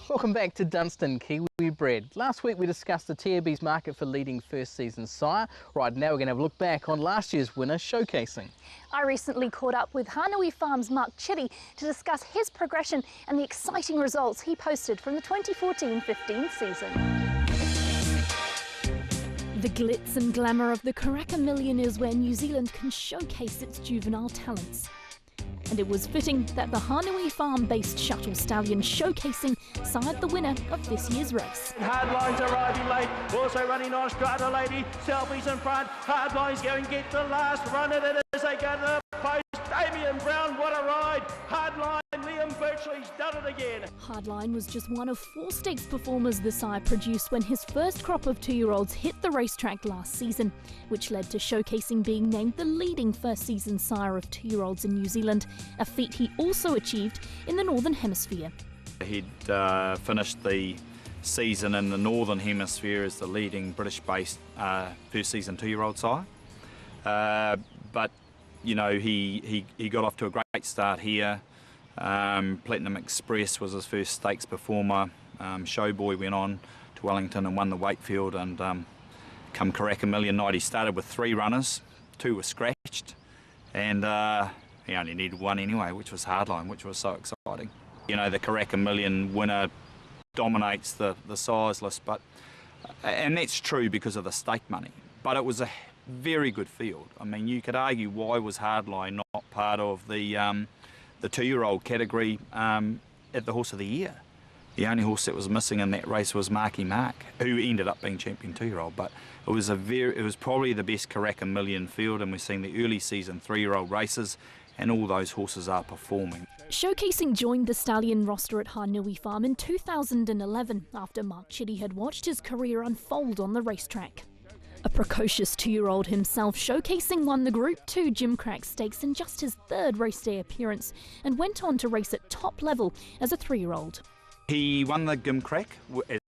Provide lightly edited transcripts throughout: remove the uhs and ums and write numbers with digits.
Welcome back to Dunstan Kiwibred. Last week we discussed the TAB's market for leading first season sire. Right now we're going to have a look back on last year's winner showcasing. I recently caught up with Hanui Farms' Mark Chitty to discuss his progression and the exciting results he posted from the 2014-15 season. The glitz and glamour of the Karaka Million is where New Zealand can showcase its juvenile talents. And it was fitting that the Hanui Farm-based shuttle stallion showcasing sired the winner of this year's race. Hardline's arriving late, also running on Strata Lady, Selfies in front, Hardline's going to get the last run at it as they go to the post. Damien Brown, what a ride! Hardline, Liam Birchley's done it again. Hardline was just one of 4 stakes performers the sire produced when his first crop of 2-year-olds hit the racetrack last season, which led to showcasing being named the leading first season sire of 2-year-olds in New Zealand, a feat he also achieved in the Northern Hemisphere. He'd finished the season in the Northern Hemisphere as the leading British-based first season 2-year-old sire. But you know, he got off to a great start here. Platinum Express was his first stakes performer. Showboy went on to Wellington and won the Wakefield, and come Karaka Million night he started with 3 runners, 2 were scratched, and he only needed 1 anyway, which was Hardline, which was so exciting. You know, the Karaka Million winner dominates the size list, and that's true because of the stake money, but it was a very good field. I mean, you could argue why was Hardline not part of the 2-year-old category at the Horse of the Year. The only horse that was missing in that race was Marky Mark, who ended up being champion 2-year-old. But it was probably the best Karaka Million field, and we're seeing the early season 3-year-old races, and all those horses are performing. Showcasing joined the stallion roster at Hanui Farm in 2011 after Mark Chitty had watched his career unfold on the racetrack. A precocious 2-year-old himself, Showcasing won the Group 2 Gimcrack Stakes in just his 3rd race day appearance and went on to race at top level as a 3-year-old. He won the Gimcrack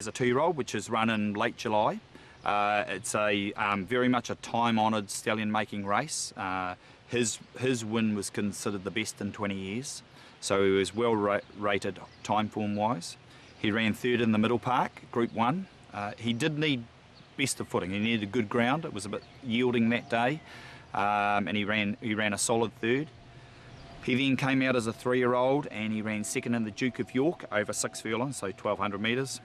as a 2-year-old, which is run in late July. It's a very much a time-honoured stallion-making race. His win was considered the best in 20 years, so he was well rated time form-wise. He ran 3rd in the Middle Park, Group 1. He did need best of footing. He needed good ground. It was a bit yielding that day, and he ran a solid 3rd. He then came out as a 3-year-old and he ran 2nd in the Duke of York over 6 furlongs, so 1,200 metres.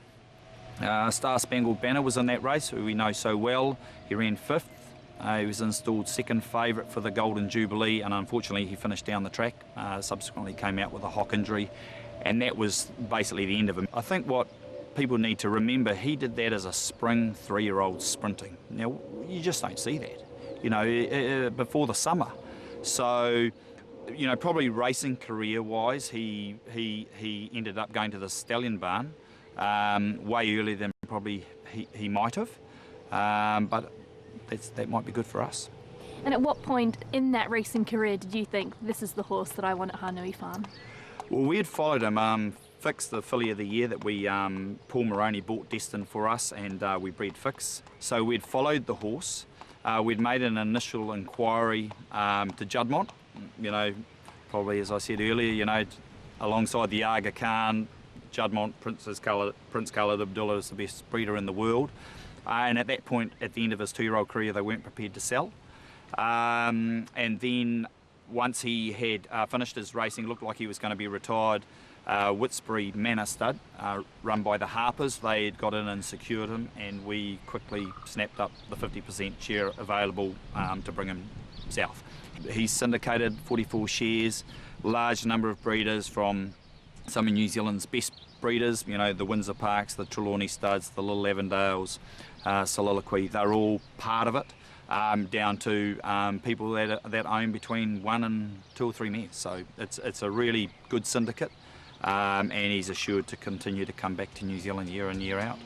Star Spangled Banner was in that race, who we know so well. He ran 5th. He was installed 2nd favourite for the Golden Jubilee, and unfortunately he finished down the track. Subsequently came out with a hock injury, and that was basically the end of him. I think what people need to remember, he did that as a spring 3-year-old sprinting. Now, you just don't see that, you know, before the summer. So, you know, probably racing career-wise, he ended up going to the Stallion Barn way earlier than probably he might have, but that might be good for us. And at what point in that racing career did you think, this is the horse that I want at Hanui Farm? Well, we had followed him. Fix, the filly of the year that we Paul Moroney bought destined for us, and we bred Fix. So we'd followed the horse. We'd made an initial inquiry to Juddmonte. You know, probably as I said earlier, you know, alongside the Aga Khan, Juddmonte, Prince Khalid Abdullah is the best breeder in the world. And at that point, at the end of his 2-year-old career, they weren't prepared to sell. And then once he had finished his racing, looked like he was going to be retired. Whitsbury Manor Stud, run by the Harpers, they had got in and secured him, and we quickly snapped up the 50% share available to bring him south. He's syndicated 44 shares, large number of breeders from some of New Zealand's best breeders, you know, the Windsor Parks, the Trelawney Studs, the Little Avondales, Soliloquy, they're all part of it, down to people that own between 1 and 2 or 3 mares. So it's a really good syndicate. And he's assured to continue to come back to New Zealand year in, year out.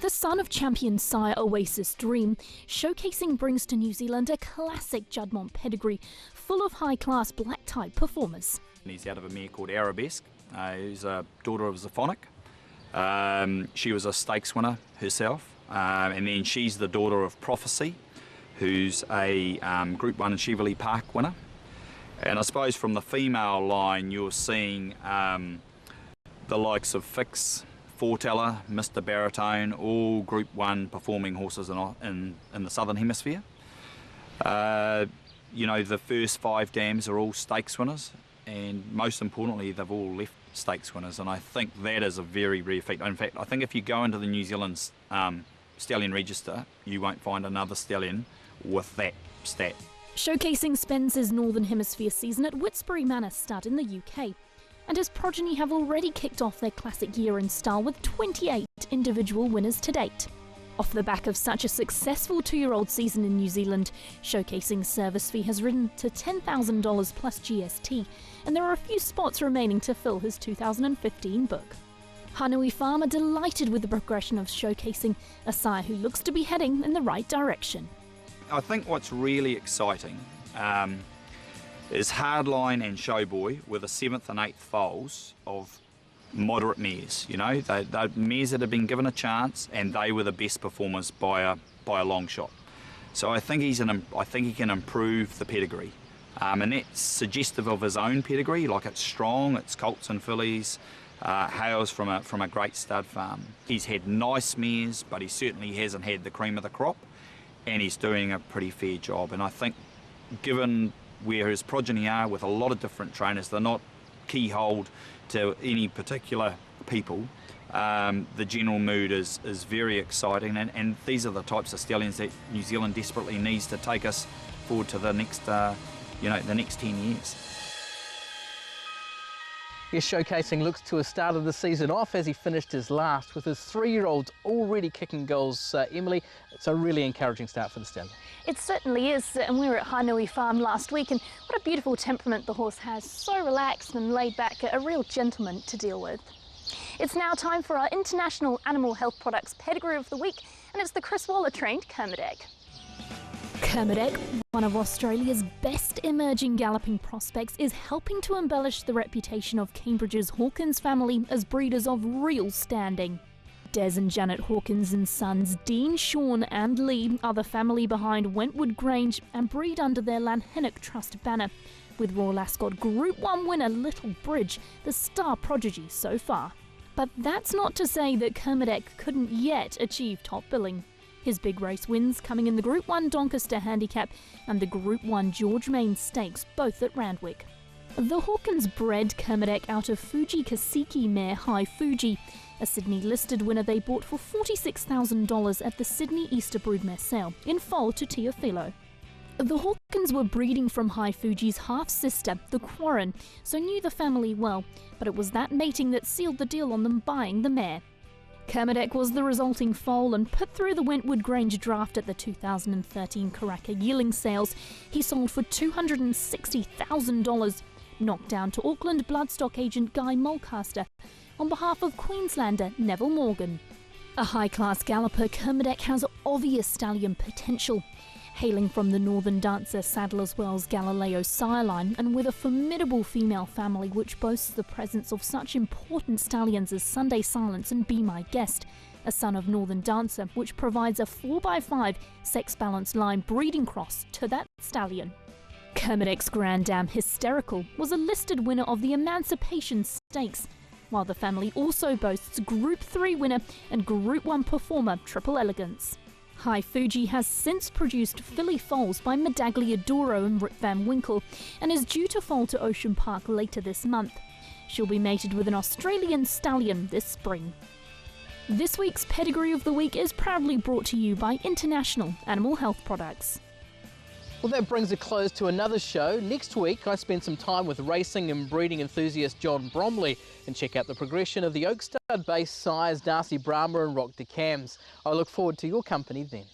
The son of champion sire Oasis Dream, Showcasing brings to New Zealand a classic Juddmonte pedigree full of high-class black-type performers. He's out of a mare called Arabesque, who's a daughter of Zaphonic. She was a stakes winner herself, and then she's the daughter of Prophecy, who's a Group 1 Cheverly Park winner. And I suppose from the female line, you're seeing the likes of Fix, Foreteller, Mr. Baritone, all Group 1 performing horses in the Southern Hemisphere. You know, the first 5 dams are all stakes winners, and most importantly, they've all left stakes winners, and I think that is a very rare feat. In fact, I think if you go into the New Zealand stallion register, you won't find another stallion with that stat. Showcasing spends his Northern Hemisphere season at Whitesbury Manor Stud in the UK, and his progeny have already kicked off their classic year in style with 28 individual winners to date. Off the back of such a successful 2-year-old season in New Zealand, Showcasing service fee has risen to $10,000 plus GST, and there are a few spots remaining to fill his 2015 book. Hanui Farm are delighted with the progression of Showcasing, a sire who looks to be heading in the right direction. I think what's really exciting is Hardline and Showboy were the 7th and 8th foals of moderate mares. You know, they're mares that have been given a chance, and they were the best performers by a long shot. So I think he can improve the pedigree, and that's suggestive of his own pedigree. Like, it's strong, it's colts and fillies, hails from a great stud farm. He's had nice mares, but he certainly hasn't had the cream of the crop, and he's doing a pretty fair job. And I think, given where his progeny are with a lot of different trainers, they're not keyholed to any particular people. The general mood is very exciting, and these are the types of stallions that New Zealand desperately needs to take us forward to the next, the next 10 years. Yes, Showcasing looks to have started the season off as he finished his last, with his 3-year-olds already kicking goals. Emily, it's a really encouraging start for the stallion. It certainly is, and we were at Hanui Farm last week, and what a beautiful temperament the horse has. So relaxed and laid back, a real gentleman to deal with. It's now time for our International Animal Health Products Pedigree of the Week, and it's the Chris Waller-trained Kermadec. Kermadec, one of Australia's best emerging galloping prospects, is helping to embellish the reputation of Cambridge's Hawkins family as breeders of real standing. Des and Janet Hawkins and sons Dean, Sean and Lee are the family behind Wentwood Grange and breed under their Lanhennock Trust banner, with Royal Ascot Group 1 winner Little Bridge the star prodigy so far. But that's not to say that Kermadec couldn't yet achieve top billing. His big race wins coming in the Group 1 Doncaster Handicap and the Group 1 George Main Stakes, both at Randwick. The Hawkins bred Kermadec out of Fuji Kasiki mare High Fuji, a Sydney-listed winner they bought for $46,000 at the Sydney Easter Broodmare sale, in foal to Teofilo. The Hawkins were breeding from High Fuji's half-sister, the Quarren, so knew the family well, but it was that mating that sealed the deal on them buying the mare. Kermadec was the resulting foal, and put through the Wentwood Grange draft at the 2013 Karaka yearling sales, he sold for $260,000, knocked down to Auckland bloodstock agent Guy Mulcaster on behalf of Queenslander Neville Morgan. A high-class galloper, Kermadec has obvious stallion potential. Hailing from the Northern Dancer Sadler's Wells Galileo sire line, and with a formidable female family which boasts the presence of such important stallions as Sunday Silence and Be My Guest, a son of Northern Dancer, which provides a 4x5 sex-balanced line breeding cross to that stallion. Kermadec's Grand Dam Hysterical was a listed winner of the Emancipation Stakes, while the family also boasts Group 3 winner and Group 1 performer Triple Elegance. High Fuji has since produced filly foals by Medaglia Doro and Rip Van Winkle, and is due to foal to Ocean Park later this month. She'll be mated with an Australian stallion this spring. This week's Pedigree of the Week is proudly brought to you by International Animal Health Products. Well, that brings a close to another show. Next week, I spend some time with racing and breeding enthusiast John Bromley and check out the progression of the Oak Stud-based sires Darcy Brahma and Rock de Cams. I look forward to your company then.